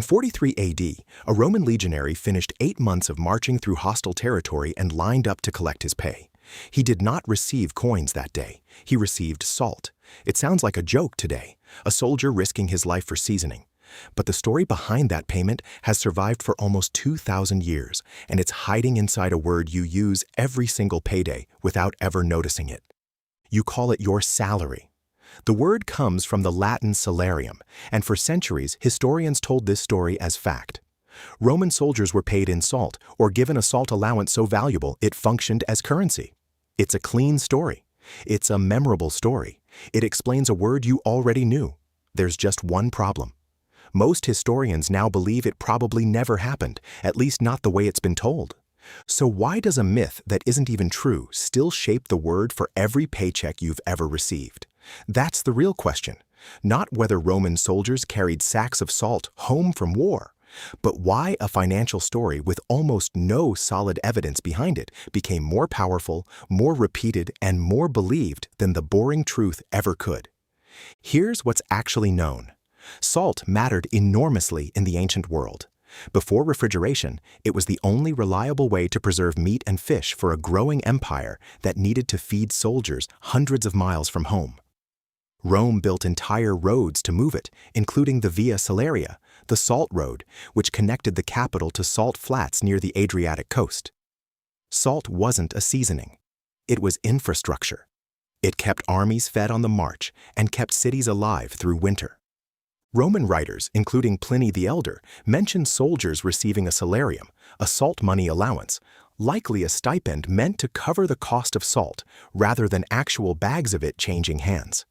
43 AD, a Roman legionary finished 8 months of marching through hostile territory and lined up to collect his pay. He did not receive coins that day. He received salt. It sounds like a joke today, a soldier risking his life for seasoning. But the story behind that payment has survived for almost 2,000 years, and it's hiding inside a word you use every single payday without ever noticing it. You call it your salary. The word comes from the Latin salarium, and for centuries, historians told this story as fact. Roman soldiers were paid in salt or given a salt allowance so valuable it functioned as currency. It's a clean story. It's a memorable story. It explains a word you already knew. There's just one problem. Most historians now believe it probably never happened, at least not the way it's been told. So why does a myth that isn't even true still shape the word for every paycheck you've ever received? That's the real question. Not whether Roman soldiers carried sacks of salt home from war, but why a financial story with almost no solid evidence behind it became more powerful, more repeated, and more believed than the boring truth ever could. Here's what's actually known. Salt mattered enormously in the ancient world. Before refrigeration, it was the only reliable way to preserve meat and fish for a growing empire that needed to feed soldiers hundreds of miles from home. Rome built entire roads to move it, including the Via Salaria, the Salt Road, which connected the capital to salt flats near the Adriatic coast. Salt wasn't a seasoning. It was infrastructure. It kept armies fed on the march and kept cities alive through winter. Roman writers, including Pliny the Elder, mention soldiers receiving a salarium, a salt money allowance, likely a stipend meant to cover the cost of salt rather than actual bags of it changing hands.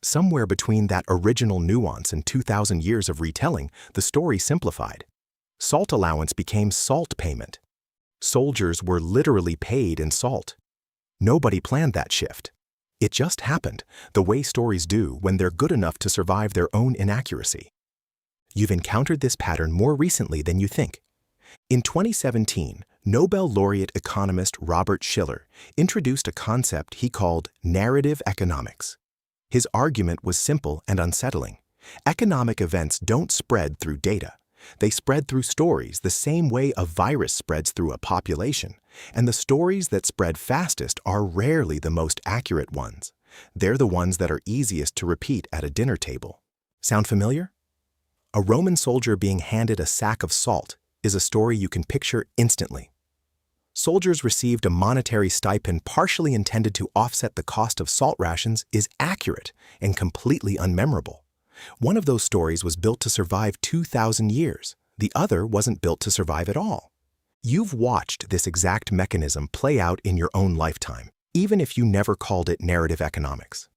Somewhere between that original nuance and 2,000 years of retelling, the story simplified. Salt allowance became salt payment. Soldiers were literally paid in salt. Nobody planned that shift. It just happened, the way stories do when they're good enough to survive their own inaccuracy. You've encountered this pattern more recently than you think. In 2017, Nobel laureate economist Robert Shiller introduced a concept he called narrative economics. His argument was simple and unsettling. Economic events don't spread through data. They spread through stories the same way a virus spreads through a population. And the stories that spread fastest are rarely the most accurate ones. They're the ones that are easiest to repeat at a dinner table. Sound familiar? A Roman soldier being handed a sack of salt is a story you can picture instantly. Soldiers received a monetary stipend partially intended to offset the cost of salt rations is accurate and completely unmemorable. One of those stories was built to survive 2,000 years. The other wasn't built to survive at all. You've watched this exact mechanism play out in your own lifetime, even if you never called it narrative economics.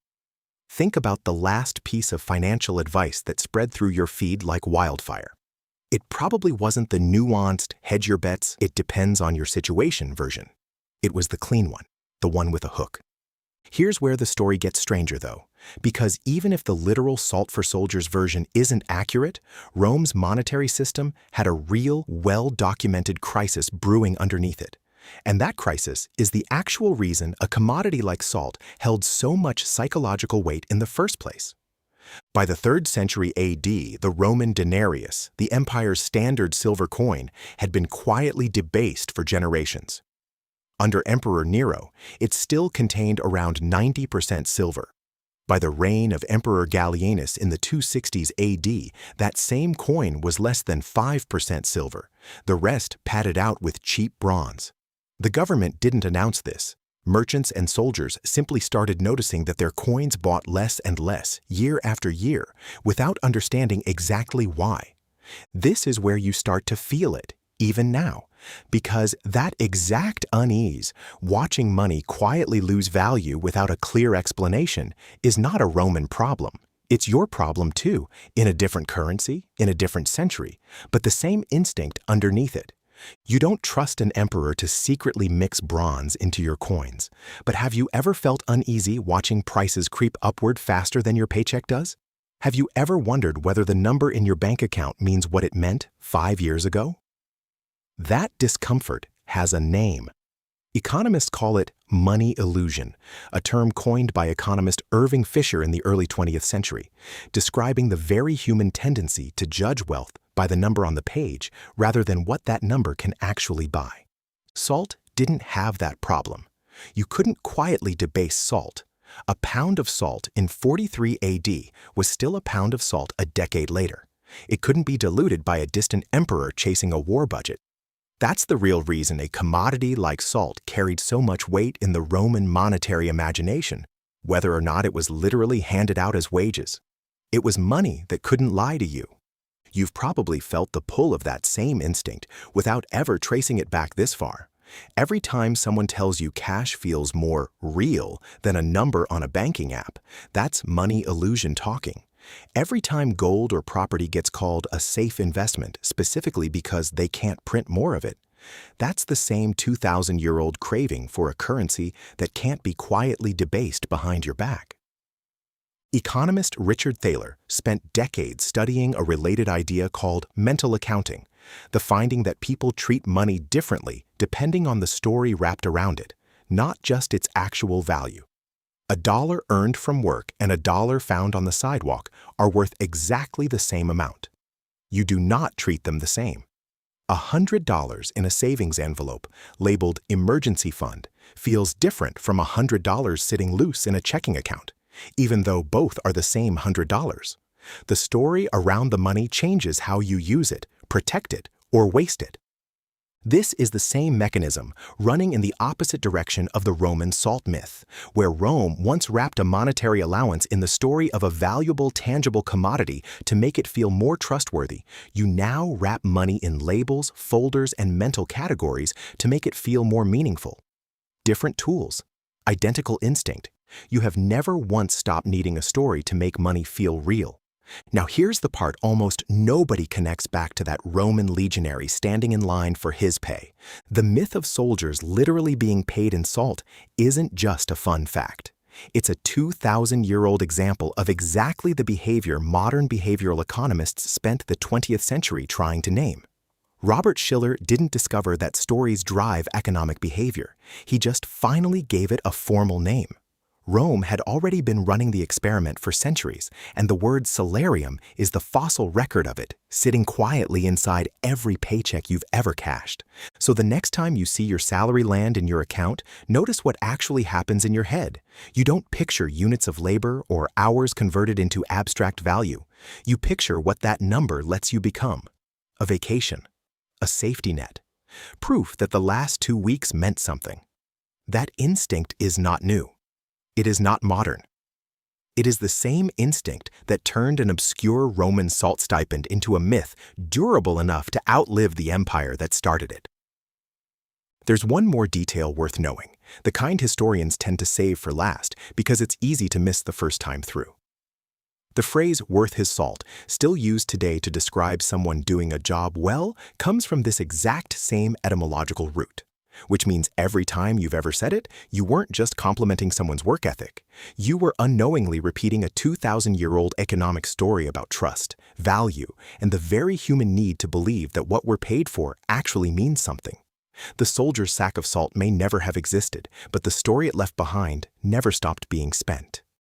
Think about the last piece of financial advice that spread through your feed like wildfire. It probably wasn't the nuanced, hedge your bets, it depends on your situation version. It was the clean one, the one with a hook. Here's where the story gets stranger though, because even if the literal salt for soldiers version isn't accurate, Rome's monetary system had a real, well-documented crisis brewing underneath it. And that crisis is the actual reason a commodity like salt held so much psychological weight in the first place. By the 3rd century AD, the Roman denarius, the empire's standard silver coin, had been quietly debased for generations. Under Emperor Nero, it still contained around 90% silver. By the reign of Emperor Gallienus in the 260s AD, that same coin was less than 5% silver, the rest padded out with cheap bronze. The government didn't announce this. Merchants and soldiers simply started noticing that their coins bought less and less, year after year, without understanding exactly why. This is where you start to feel it, even now, because that exact unease, watching money quietly lose value without a clear explanation, is not a Roman problem. It's your problem too, in a different currency, in a different century, but the same instinct underneath it. You don't trust an emperor to secretly mix bronze into your coins, but have you ever felt uneasy watching prices creep upward faster than your paycheck does? Have you ever wondered whether the number in your bank account means what it meant 5 years ago? That discomfort has a name. Economists call it money illusion, a term coined by economist Irving Fisher in the early 20th century, describing the very human tendency to judge wealth by the number on the page rather than what that number can actually buy. Salt didn't have that problem. You couldn't quietly debase salt. A pound of salt in 43 AD was still a pound of salt a decade later. It couldn't be diluted by a distant emperor chasing a war budget. That's the real reason a commodity like salt carried so much weight in the Roman monetary imagination, whether or not it was literally handed out as wages. It was money that couldn't lie to you. You've probably felt the pull of that same instinct without ever tracing it back this far. Every time someone tells you cash feels more real than a number on a banking app, that's money illusion talking. Every time gold or property gets called a safe investment specifically because they can't print more of it, that's the same 2,000-year-old craving for a currency that can't be quietly debased behind your back. Economist Richard Thaler spent decades studying a related idea called mental accounting, the finding that people treat money differently depending on the story wrapped around it, not just its actual value. A dollar earned from work and a dollar found on the sidewalk are worth exactly the same amount. You do not treat them the same. $100 in a savings envelope labeled emergency fund feels different from $100 sitting loose in a checking account, even though both are the same $100. The story around the money changes how you use it, protect it, or waste it. This is the same mechanism running in the opposite direction of the Roman salt myth, where Rome once wrapped a monetary allowance in the story of a valuable, tangible commodity to make it feel more trustworthy. You now wrap money in labels, folders, and mental categories to make it feel more meaningful. Different tools, identical instinct. You have never once stopped needing a story to make money feel real. Now here's the part almost nobody connects back to that Roman legionary standing in line for his pay. The myth of soldiers literally being paid in salt isn't just a fun fact. It's a 2,000-year-old example of exactly the behavior modern behavioral economists spent the 20th century trying to name. Robert Shiller didn't discover that stories drive economic behavior. He just finally gave it a formal name. Rome had already been running the experiment for centuries, and the word salarium is the fossil record of it, sitting quietly inside every paycheck you've ever cashed. So the next time you see your salary land in your account, notice what actually happens in your head. You don't picture units of labor or hours converted into abstract value. You picture what that number lets you become. A vacation. A safety net. Proof that the last 2 weeks meant something. That instinct is not new. It is not modern. It is the same instinct that turned an obscure Roman salt stipend into a myth durable enough to outlive the empire that started it. There's one more detail worth knowing, the kind historians tend to save for last because it's easy to miss the first time through. The phrase "worth his salt," still used today to describe someone doing a job well, comes from this exact same etymological root. Which means every time you've ever said it, you weren't just complimenting someone's work ethic. You were unknowingly repeating a 2,000-year-old economic story about trust, value, and the very human need to believe that what we're paid for actually means something. The soldier's sack of salt may never have existed, but the story it left behind never stopped being spent.